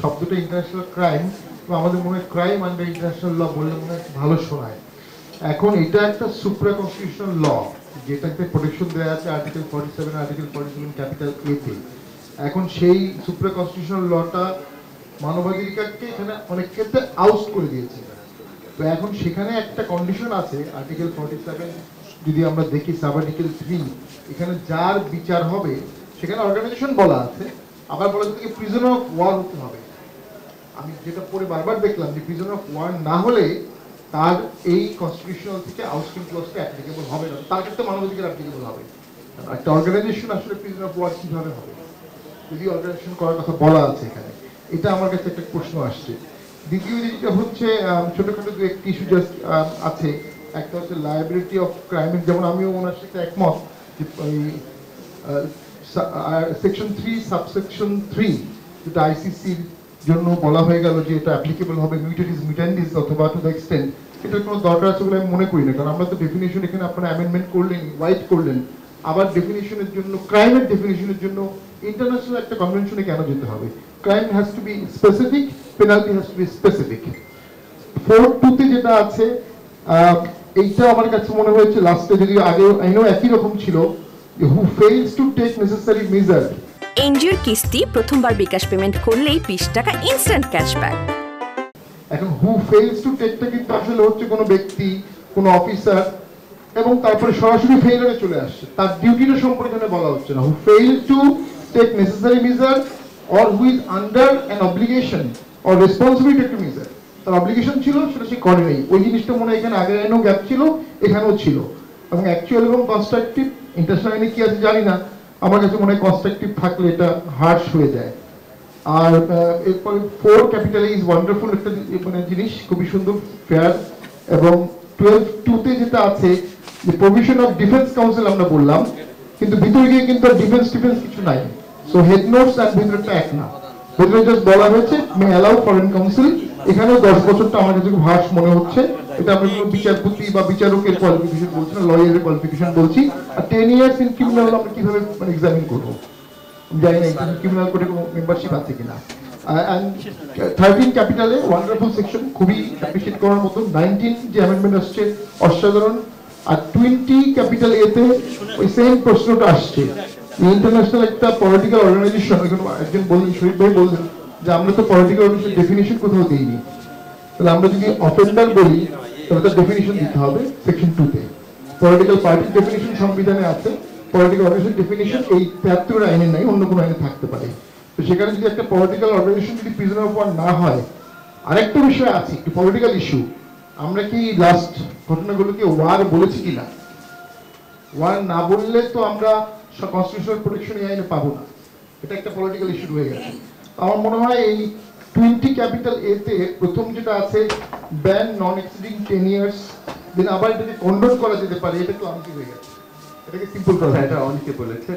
শব্দটা international crime, তো আমাদের মনে হয় ক্রাইম আন্ডার ইন্টারন্যাশনাল ল বললে মনে হয় ভালো শোনায়। এখন এটা একটা সুপ্রা কনস্টিটিউশনাল ল, যেটাতে প্রোটেকশন দেওয়া আছে আর্টিকেল 47 আর্টিকেল 47 ক্যাপিটাল এ তে। এখন সেই সুপ্রা কনস্টিটিউশনাল লটা মানবাধিকারকে এখানে অনেক ক্ষেত্রে আউট করে দিয়েছে। তো এখন সেখানে একটা কন্ডিশন আছে আর্টিকেল 47 যদি আমরা দেখি সাব আর্টিকেল 3, এখানে যার বিচার হবে সেখানে অর্গানাইজেশন বলা আছে, আবার বলা আছে প্রিজনার অফ ওয়ার হতে হবে। আমি যেটা পরে বারবার দেখলাম যে প্রিজনার অফ ওয়ার না হলে তার এই কনস্টিটিউশনাল থেকে আউটস্টিং ক্লজটা অ্যাপ্লিকেবল হবে না, তার ক্ষেত্রে মানবাধিকার অ্যাপ্লিকেবল হবে। একটা অর্গানাইজেশন আসলে প্রিজনার অফ ওয়ার কিভাবে হবে যদি অর্গানাইজেশন করার কথা বলা আছে এখানে, এটা আমার কাছে একটা প্রশ্ন আসছে। দ্বিতীয় যেটা হচ্ছে ছোটখাটো দু একটি ইস্যু জাস্ট আছে। একটা হচ্ছে লায়াবিলিটি অফ ক্রাইমের, যেমন আমিও ওনার সাথে একমত যে সেকশন 3 সাবসেকশন 3 যেটা আইসিসির জন্য বলা হয়ে গেল যে এটা অ্যাপ্লিকেবল হবে মিউটেন্ডিস মিউটেন্ডিস অথবা টু দ্য এক্সটেন্ট, এটার কোনো দরকার আছে বলে আমি মনে করি না। কারণ আমরা তো ডেফিনেশন এখানে আপনারা অ্যামেন্ডমেন্ট করলেন, ওয়াইড করলেন, আবার ডেফিনেশনের জন্য ক্রাইমের ডেফিনেশনের জন্য ইন্টারন্যাশনাল একটা কনভেনশনে কেন যেতে হবে? Crime has to B specific, penalty has to B specific. 4(2) তে যেটা আছে এইটা আমার কাছে মনে হয়েছে লাস্টে, যদি আগে আইনও একই রকম ছিল, who fails to take necessary measure. এনজিওর কিস্তি প্রথমবার বিকাশ পেমেন্ট করলেই 20 টাকা ইনস্ট্যান্ট ক্যাশব্যাক। এখন হু ফেইলস টু টেকটা কিন্তু আসলে হচ্ছে কোনো ব্যক্তি, কোনো অফিসার, এবং তারপরে সরাসরি ফেইলারে চলে আসছে, তার ডিউটিটা সম্পর্কে বলা হচ্ছে না। Who fail to take necessary measure or who is under an obligation or responsibility to measure, তার অব্লিগেশন ছিল সেটা সে করে নেই, ওই জিনিসটা মনে হয় এখানে আগের আইনেও গ্যাপ ছিল, এখানেও ছিল। এবং অ্যাকচুয়াল এবং কনস্ট্রাকটিভ ইন্টারন্যাশনাল আইনে কি আছে জানি না, আমার কাছে মনে হয় কনস্ট্রাকটিভ থাকলে এটা হার্শ হয়ে যায়। আর এরপরে 4 ক্যাপিটাল ইজ ওয়ান্ডারফুল একটা মানে জিনিস, খুবই সুন্দর, ফেয়ার। এবং 12(2) তে যেটা আছে যে প্রভিশন অফ ডিফেন্স কাউন্সিল আমরা বললাম, কিন্তু ভিতরে গিয়ে কিন্তু ডিফেন্স কিছু নাই। সো হেড নোটস আর ভিতরটা এক না, ভিতরে জাস্ট বলা হয়েছে মে অ্যালাউ ফরেন কাউন্সিল। এখানেও 10 বছরটা আমার কাছে খুব হার্শ মনে হচ্ছে। এটা আমরা কোনো বিচারপতি বা বিচারকের কোয়ালিফিকেশন বলছি না, লয়ারের কোয়ালিফিকেশন বলছি। আর 10 ইয়ার্স ইন ক্রিমিনাল আমরা কিভাবে মানে এক্সামিন করবো জানি না, ক্রিমিনাল কোর্টে কোনো মেম্বারশিপ আছে কিনা। and 13 ক্যাপিটালে ওয়ান্ডারফুল সেকশন, খুবই অ্যাপ্রিশিয়েট করার মতো। 19 যে অ্যামেন্ডমেন্ট আসছে অসাধারণ। আর 20 ক্যাপিটাল এতে ওই সেম প্রশ্নটা আসছে, ইন্টারন্যাশনাল একটা পলিটিক্যাল অর্গানাইজেশন। একজন বললেন, শরীফ ভাই বললেন যে আমরা তো পলিটিক্যাল অর্গানাইজেশন ডেফিনিশন কোথাও দিইনি, তাহলে আমরা যদি অফেন্ডার বলি তাহলে তার ডেফিনিশন দিতে হবে সেকশন 2 তে। পলিটিক্যাল পার্টির ডেফিনিশন সংবিধানে আছে, পলিটিক্যাল অর্গানাইজেশন ডেফিনিশন এই 73 আইনে নাই, অন্য কোনো আইনে থাকতে পারে। তো সেখানে যদি একটা পলিটিক্যাল অর্গানাইজেশন যদি প্রিজনার অফ ওয়ার না হয়, আরেকটা বিষয় আছে একটু পলিটিক্যাল ইস্যু, আমরা কি লাস্ট ঘটনাগুলোকে ওয়ার বলেছি কিনা? ওয়ার না বললে তো আমরা কনস্টিটিউশনাল প্রোটেকশন এই আইনে পাবো না, এটা একটা পলিটিক্যাল ইস্যু রয়ে গেছে। আমার মনে হয় এই 20 ক্যাপিটাল এ তে প্রথম যেটা আছে ব্যান নন এক্সিডিং 10 ইয়ার্স, দেন আবার এটাকে কন্ডোন করা যেতে পারে, এটা তো আনকি হয়ে গেছে, এটাকে সিম্পল করা, এটা অনেকে বলেছে।